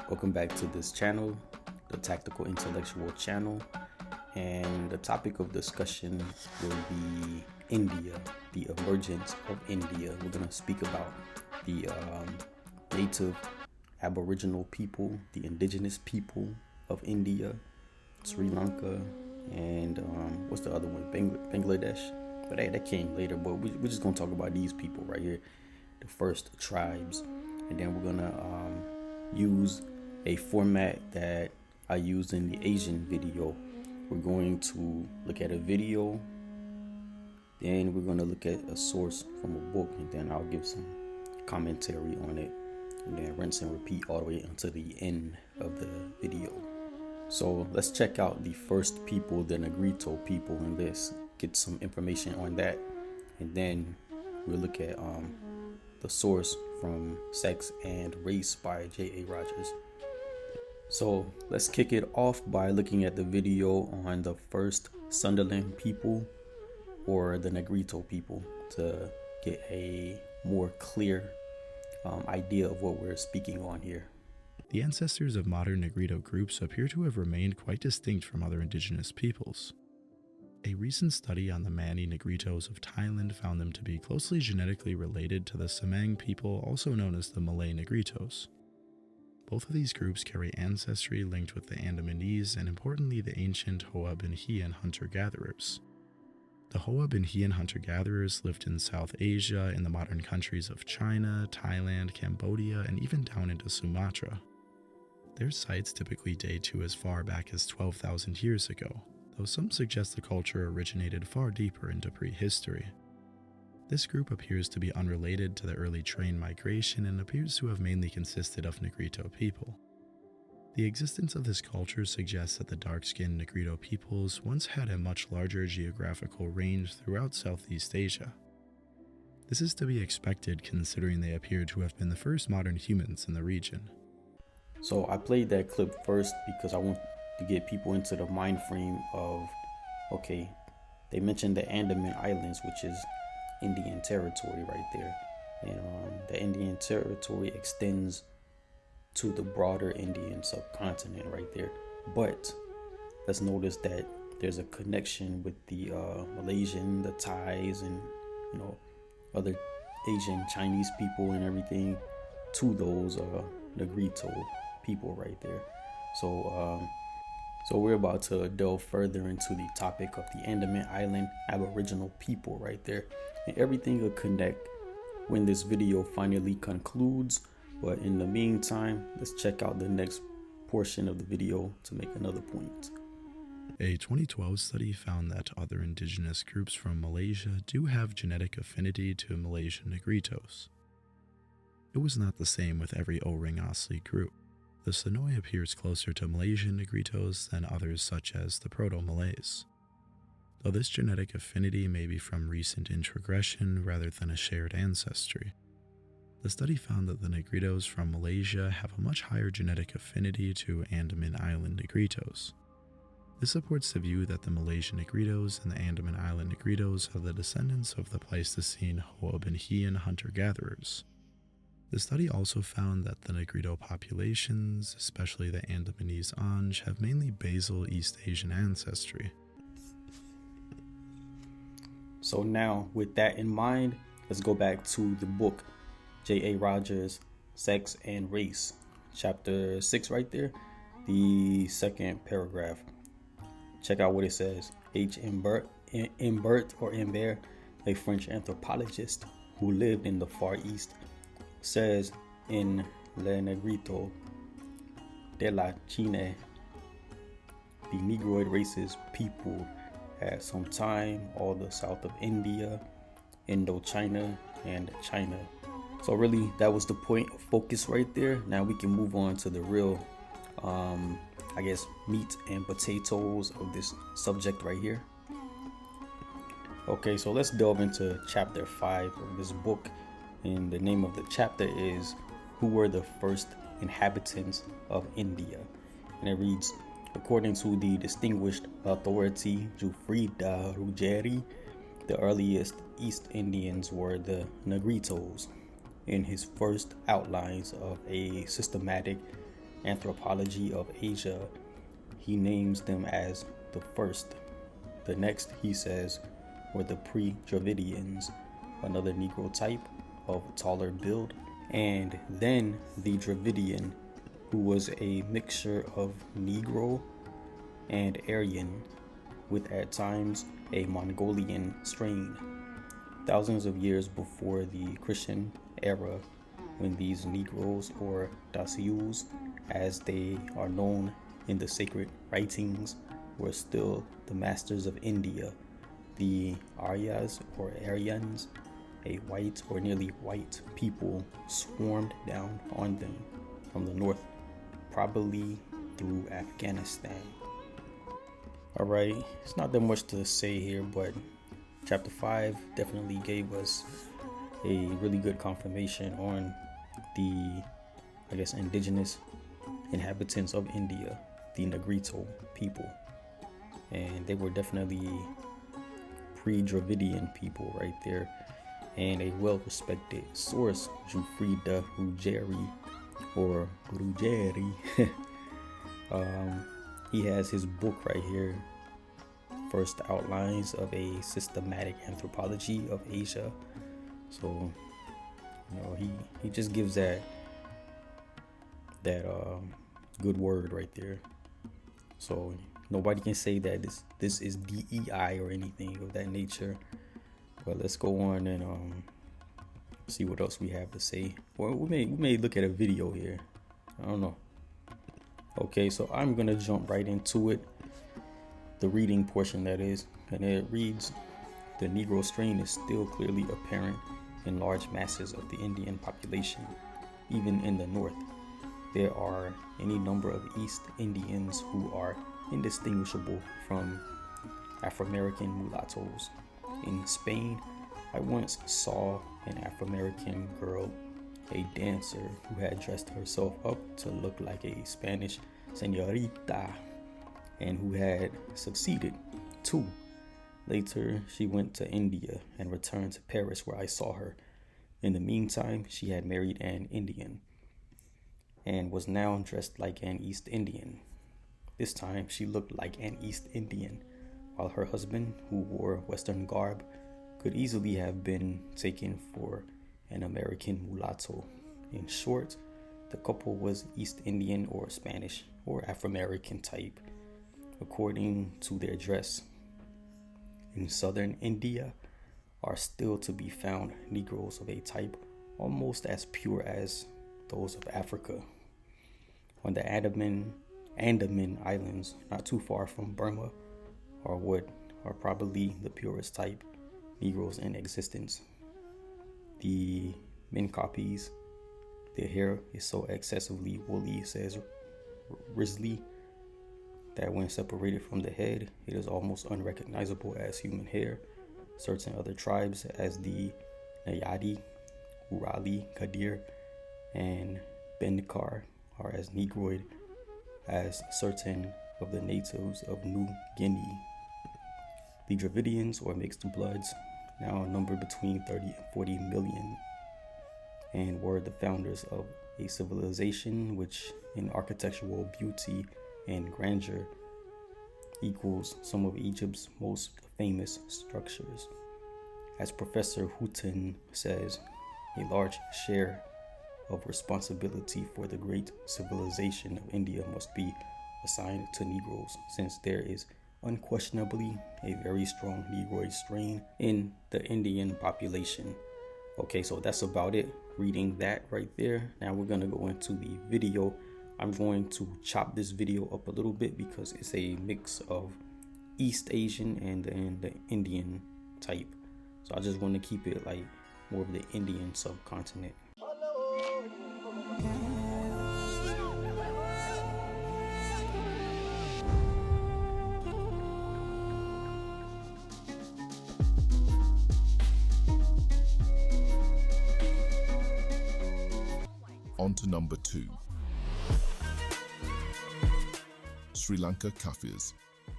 Welcome back to this channel, the Tactical Intellectual channel, and the topic of discussion will be India, the emergence of India. We're going to speak about the native Aboriginal people, the indigenous people of India, Sri Lanka, and what's the other one? Bangladesh. But hey, that came later, but we're just going to talk about these people right here, the first tribes, and then we're going to use a format that I used in the Asian video. We're going to look at a video, then we're going to look at a source from a book, and then I'll give some commentary on it, and then rinse and repeat all the way until the end of the video. So let's check out the first people, the Negrito people, and let's get some information on that, and then we'll look at the source from Sex and Race by J.A. Rogers. So let's kick it off by looking at the video on the first Sunderland people, or the Negrito people, to get a more clear idea of what we're speaking on here. The ancestors of modern Negrito groups appear to have remained quite distinct from other indigenous peoples. A recent study on the Mani Negritos of Thailand found them to be closely genetically related to the Semang people, also known as the Malay Negritos. Both of these groups carry ancestry linked with the Andamanese and, importantly, the ancient Hoa Binhian hunter-gatherers. The Hoa Binhian hunter-gatherers lived in South Asia in the modern countries of China, Thailand, Cambodia, and even down into Sumatra. Their sites typically date to as far back as 12,000 years ago, though some suggest the culture originated far deeper into prehistory. This group appears to be unrelated to the early train migration and appears to have mainly consisted of Negrito people. The existence of this culture suggests that the dark-skinned Negrito peoples once had a much larger geographical range throughout Southeast Asia. This is to be expected considering they appear to have been the first modern humans in the region. So I played that clip first because I want to get people into the mind frame of, okay, they mentioned the Andaman Islands, which is Indian territory right there, and the Indian territory extends to the broader Indian subcontinent right there. But let's notice that there's a connection with the Malaysian, the Thais, and other Asian, Chinese people and everything to those Negrito people right there. So we're about to delve further into the topic of the Andaman Island Aboriginal people right there, and everything will connect when this video finally concludes. But in the meantime, let's check out the next portion of the video to make another point. A 2012 study found that other indigenous groups from Malaysia do have genetic affinity to Malaysian Negritos. It was not the same with every O-ring Asli group. The Sonoy appears closer to Malaysian Negritos than others such as the Proto-Malays. Though this genetic affinity may be from recent introgression rather than a shared ancestry, the study found that the Negritos from Malaysia have a much higher genetic affinity to Andaman Island Negritos. This supports the view that the Malaysian Negritos and the Andaman Island Negritos are the descendants of the Pleistocene Hoa Binhian hunter-gatherers. The study also found that the Negrito populations, especially the Andamanese Anj, have mainly basal East Asian ancestry. So now, with that in mind, let's go back to the book, J.A. Rogers, Sex and Race, chapter 6 right there, the second paragraph. Check out what it says. H. Imbert, a French anthropologist who lived in the Far East, says in Le Negrito de la Chine, the Negroid races people at some time all the south of India, Indochina, and China. So really, that was the point of focus right there. Now we can move on to the real, meat and potatoes of this subject right here. Okay, so let's delve into chapter 5 of this book. And the name of the chapter is Who Were the First Inhabitants of India? And it reads, according to the distinguished authority Jufrida Ruggieri, the earliest East Indians were the Negritos. In his first outlines of a systematic anthropology of Asia, he names them as the first. The next, he says, were the pre-Dravidians, another Negro type of taller build, and then the Dravidian, who was a mixture of Negro and Aryan, with at times a Mongolian strain. Thousands of years before the Christian era, when these Negroes, or Dasius, as they are known in the sacred writings, were still the masters of India, the Aryas or Aryans, a white or nearly white people, swarmed down on them from the north, probably through Afghanistan. Alright, it's not that much to say here, but chapter 5 definitely gave us a really good confirmation on the, indigenous inhabitants of India, the Negrito people. And they were definitely pre-Dravidian people right there, and a well-respected source, Jufrida Ruggieri, or Ruggieri. He has his book right here, First Outlines of a Systematic Anthropology of Asia. So, he just gives that good word right there. So nobody can say that this is DEI or anything of that nature. But let's go on and see what else we have to say. Well, we may look at a video here. I don't know. Okay, so I'm gonna jump right into it. The reading portion, that is, and it reads: the Negro strain is still clearly apparent in large masses of the Indian population, even in the north. There are any number of East Indians who are indistinguishable from Afro-American mulattoes. In Spain, I once saw an Afro-American girl, a dancer, who had dressed herself up to look like a Spanish señorita, and who had succeeded too. Later, she went to India and returned to Paris, where I saw her. In the meantime, she had married an Indian and was now dressed like an East Indian. This time, she looked like an East Indian, while her husband, who wore Western garb, could easily have been taken for an American mulatto. In short, the couple was East Indian or Spanish or Afro-American type, according to their dress. In southern India are still to be found Negroes of a type almost as pure as those of Africa. On the Andaman Islands, not too far from Burma, are what are probably the purest type Negroes in existence. The Minkopis, their hair is so excessively woolly, says Risley, that when separated from the head, it is almost unrecognizable as human hair. Certain other tribes, as the Nayadi, Urali, Kadir, and Bendkar, are as Negroid as certain of the natives of New Guinea. The Dravidians, or mixed bloods, now number between 30 and 40 million, and were the founders of a civilization which, in architectural beauty and grandeur, equals some of Egypt's most famous structures. As Professor Houghton says, a large share of responsibility for the great civilization of India must be assigned to Negroes, since there is unquestionably a very strong Negroid strain in the Indian population. Okay, so that's about it. Reading that right there. Now we're gonna go into the video. I'm going to chop this video up a little bit because it's a mix of East Asian and then the Indian type. So I just want to keep it like more of the Indian subcontinent. On to number 2. Sri Lanka Kafirs.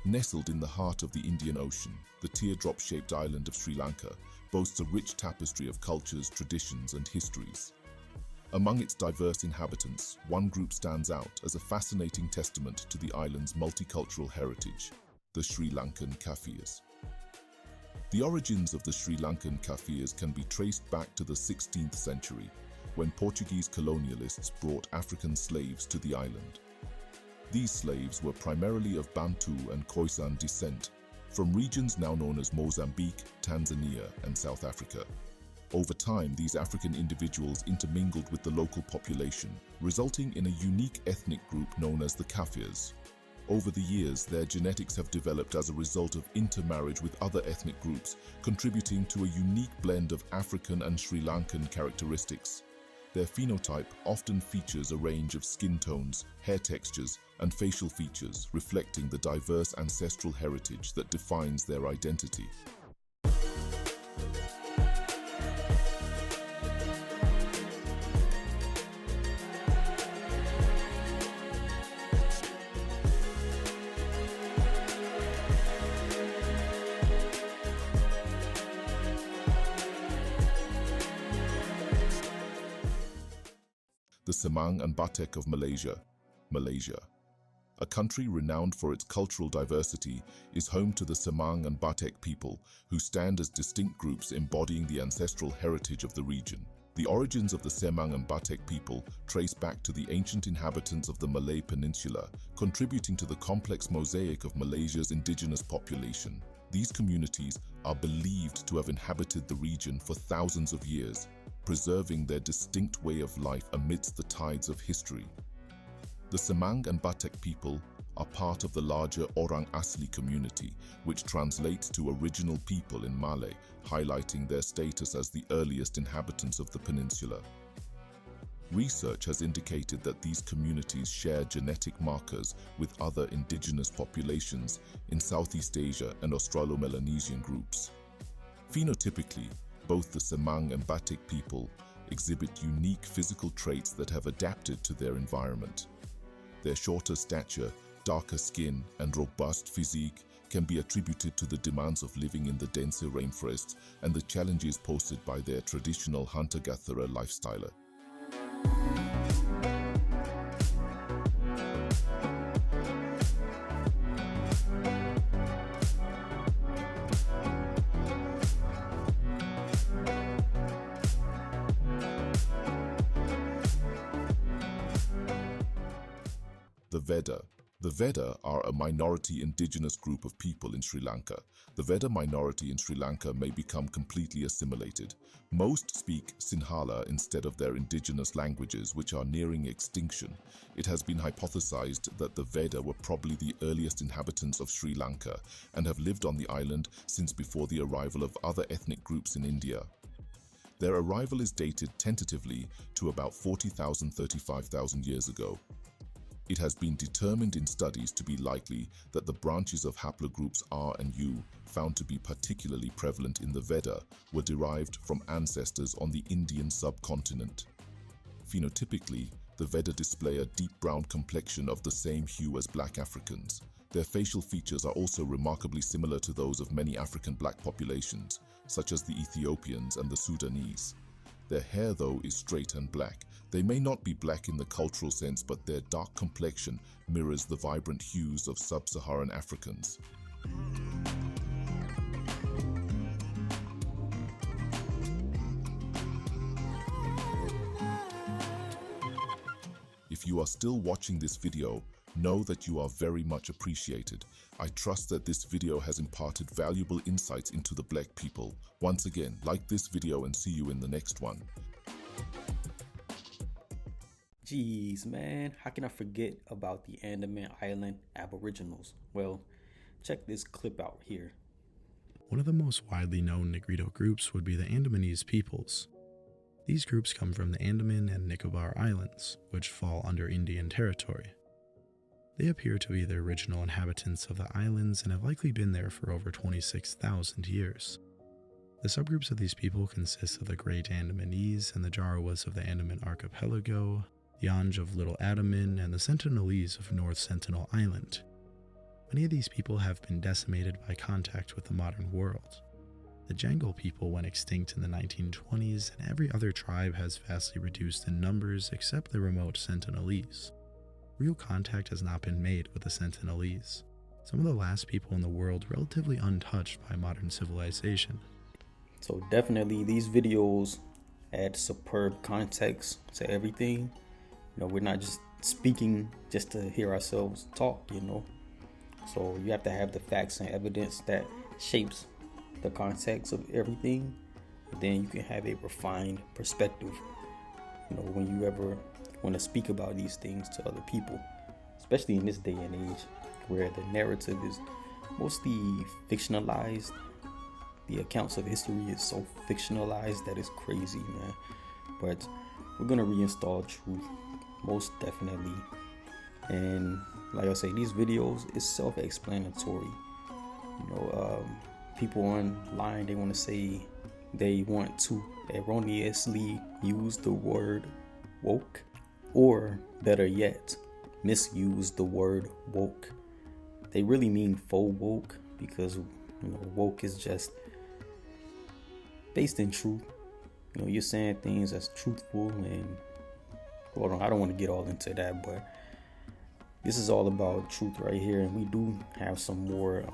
Nestled in the heart of the Indian Ocean, the teardrop-shaped island of Sri Lanka boasts a rich tapestry of cultures, traditions, and histories. Among its diverse inhabitants, one group stands out as a fascinating testament to the island's multicultural heritage, the Sri Lankan Kafirs. The origins of the Sri Lankan Kafirs can be traced back to the 16th century, when Portuguese colonialists brought African slaves to the island. These slaves were primarily of Bantu and Khoisan descent, from regions now known as Mozambique, Tanzania, and South Africa. Over time, these African individuals intermingled with the local population, resulting in a unique ethnic group known as the Kafirs. Over the years, their genetics have developed as a result of intermarriage with other ethnic groups, contributing to a unique blend of African and Sri Lankan characteristics. Their phenotype often features a range of skin tones, hair textures, and facial features, reflecting the diverse ancestral heritage that defines their identity. The Semang and Batek of Malaysia. Malaysia, a country renowned for its cultural diversity, is home to the Semang and Batek people, who stand as distinct groups embodying the ancestral heritage of the region. The origins of the Semang and Batek people trace back to the ancient inhabitants of the Malay Peninsula, contributing to the complex mosaic of Malaysia's indigenous population. These communities are believed to have inhabited the region for thousands of years, preserving their distinct way of life amidst the tides of history. The Semang and Batek people are part of the larger Orang Asli community, which translates to original people in Malay, highlighting their status as the earliest inhabitants of the peninsula. Research has indicated that these communities share genetic markers with other indigenous populations in Southeast Asia and Australo-Melanesian groups. Phenotypically, both the Semang and Batek people exhibit unique physical traits that have adapted to their environment. Their shorter stature, darker skin, and robust physique can be attributed to the demands of living in the denser rainforests and the challenges posed by their traditional hunter-gatherer lifestyle. The Veda are a minority indigenous group of people in Sri Lanka. The Veda minority in Sri Lanka may become completely assimilated. Most speak Sinhala instead of their indigenous languages, which are nearing extinction. It has been hypothesized that the Veda were probably the earliest inhabitants of Sri Lanka and have lived on the island since before the arrival of other ethnic groups in India. Their arrival is dated tentatively to about 40,000–35,000 years ago. It has been determined in studies to be likely that the branches of haplogroups R and U, found to be particularly prevalent in the Veda, were derived from ancestors on the Indian subcontinent. Phenotypically, the Veda display a deep brown complexion of the same hue as black Africans. Their facial features are also remarkably similar to those of many African black populations, such as the Ethiopians and the Sudanese. Their hair, though, is straight and black. They may not be black in the cultural sense, but their dark complexion mirrors the vibrant hues of sub-Saharan Africans. If you are still watching this video, know that you are very much appreciated. I trust that this video has imparted valuable insights into the black people. Once again, like this video and see you in the next one. Jeez, man, how can I forget about the Andaman Island Aboriginals? Well, check this clip out here. One of the most widely known Negrito groups would be the Andamanese peoples. These groups come from the Andaman and Nicobar Islands, which fall under Indian territory. They appear to be the original inhabitants of the islands and have likely been there for over 26,000 years. The subgroups of these people consist of the Great Andamanese and the Jawas of the Andaman Archipelago, the Anj of Little Andaman, and the Sentinelese of North Sentinel Island. Many of these people have been decimated by contact with the modern world. The Jangle people went extinct in the 1920s, and every other tribe has vastly reduced in numbers except the remote Sentinelese. Real contact has not been made with the Sentinelese, some of the last people in the world relatively untouched by modern civilization. So definitely these videos add superb context to everything. We're not just speaking just to hear ourselves talk, So you have to have the facts and evidence that shapes the context of everything. And then you can have a refined perspective, when you ever want to speak about these things to other people, especially in this day and age where the narrative is mostly fictionalized. The accounts of history is so fictionalized that it's crazy, man. But we're gonna reinstall truth, most definitely. And like I say, these videos is self-explanatory. People online, they want to say they want to erroneously use the word woke, or better yet, misuse the word woke. They really mean faux woke, because woke is just based in truth. You're saying things that's truthful, and I don't want to get all into that, but this is all about truth right here. And we do have some more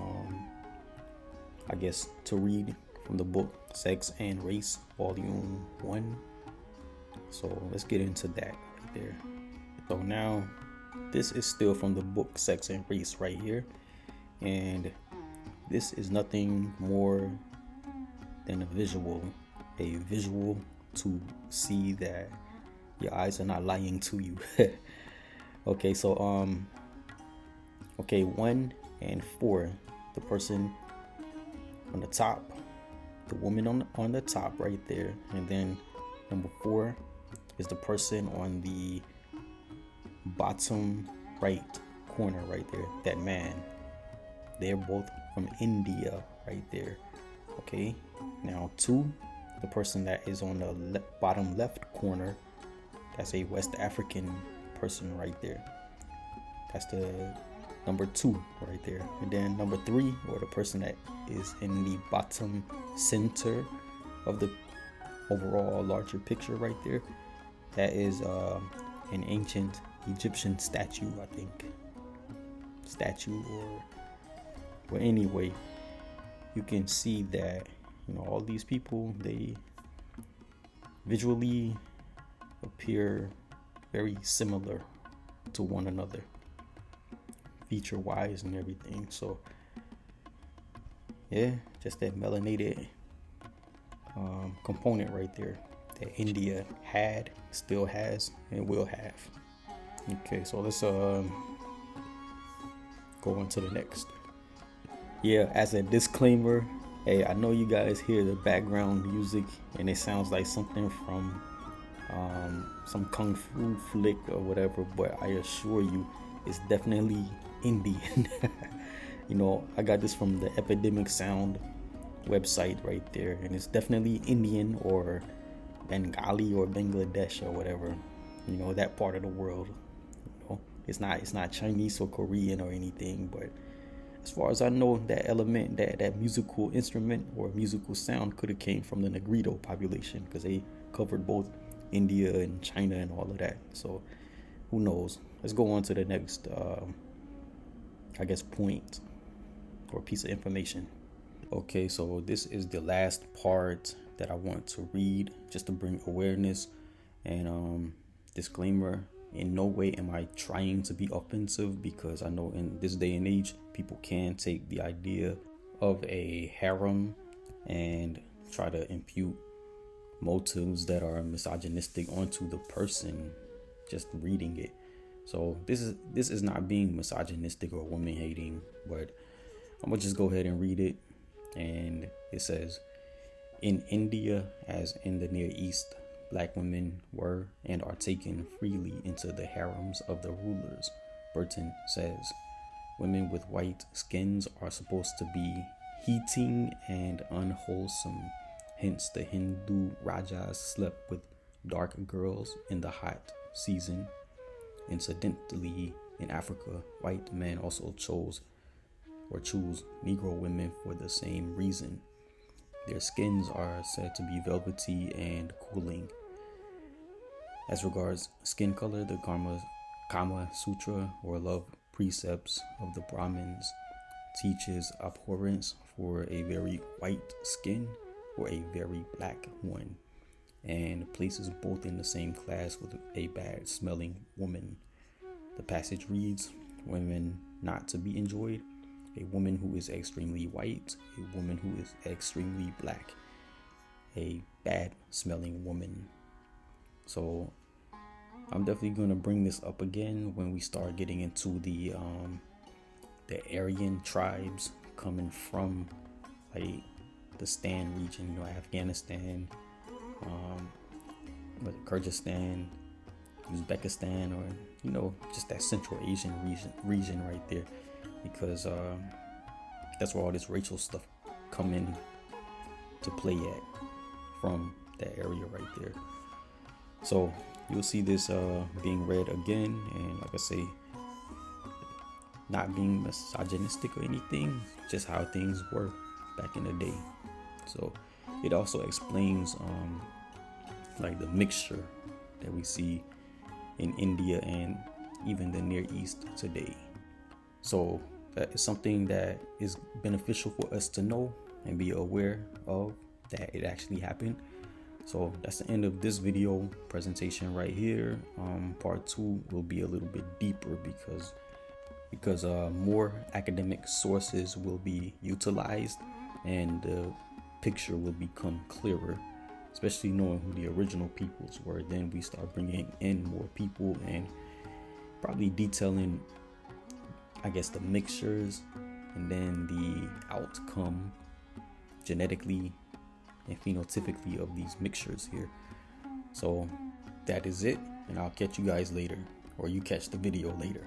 to read from the book Sex and Race, Volume 1. So let's get into that right there. So now this is still from the book Sex and Race right here, and this is nothing more than a visual to see that your eyes are not lying to you. Okay, so 1 and 4, the person on the top, the woman on the top right there, and then number 4 is the person on the bottom right corner right there, that man. They're both from India right there. Okay, now 2, the person that is on the bottom left corner, that's a West African person right there. That's the number 2 right there. And then number 3, or the person that is in the bottom center of the overall larger picture right there, that is an ancient Egyptian statue, I think. Or anyway, you can see that all these people, they visually appear very similar to one another, feature wise and everything. So yeah, just that melanated component right there that India had, still has, and will have. Okay, so let's go on to the next. Yeah, as a disclaimer, hey, I know you guys hear the background music and it sounds like something from some kung fu flick or whatever, but I assure you it's definitely Indian. I got this from the Epidemic Sound website right there, and it's definitely Indian or Bengali or Bangladesh or whatever, that part of the world. It's not Chinese or Korean or anything, but as far as I know, that element, that musical instrument or musical sound could have came from the Negrito population, because they covered both India and China and all of that. So who knows? Let's go on to the next point or piece of information. Okay, so this is the last part that I want to read, just to bring awareness and disclaimer. In no way am I trying to be offensive, because I know in this day and age, people can take the idea of a harem and try to impute motives that are misogynistic onto the person just reading it. So this is not being misogynistic or woman hating, but I'm gonna just go ahead and read it. And it says, in India, as in the Near East, Black women were and are taken freely into the harems of the rulers. Burton says, women with white skins are supposed to be heating and unwholesome. Hence, the Hindu Rajas slept with dark girls in the hot season. Incidentally, in Africa, white men also choose Negro women for the same reason. Their skins are said to be velvety and cooling. As regards skin color, the Kama Sutra, or love precepts of the Brahmins, teaches abhorrence for a very white skin or a very black one, and places both in the same class with a bad smelling woman. The passage reads, women not to be enjoyed, a woman who is extremely white, a woman who is extremely black, a bad smelling woman. So I'm definitely going to bring this up again when we start getting into the Aryan tribes coming from like the Stan region, Afghanistan, Kyrgyzstan, Uzbekistan, or just that Central Asian region right there, because that's where all this racial stuff come in to play at, from that area right there. So you'll see this being read again, and like I say, not being misogynistic or anything, just how things were back in the day. So it also explains like the mixture that we see in India and even the Near East today. So that is something that is beneficial for us to know and be aware of, that it actually happened. So that's the end of this video presentation right here. Part 2 will be a little bit deeper because more academic sources will be utilized and the picture will become clearer, especially knowing who the original peoples were. Then we start bringing in more people and probably detailing, I guess, the mixtures and then the outcome genetically and phenotypically of these mixtures here. So that is it, and I'll catch you guys later, or you catch the video later.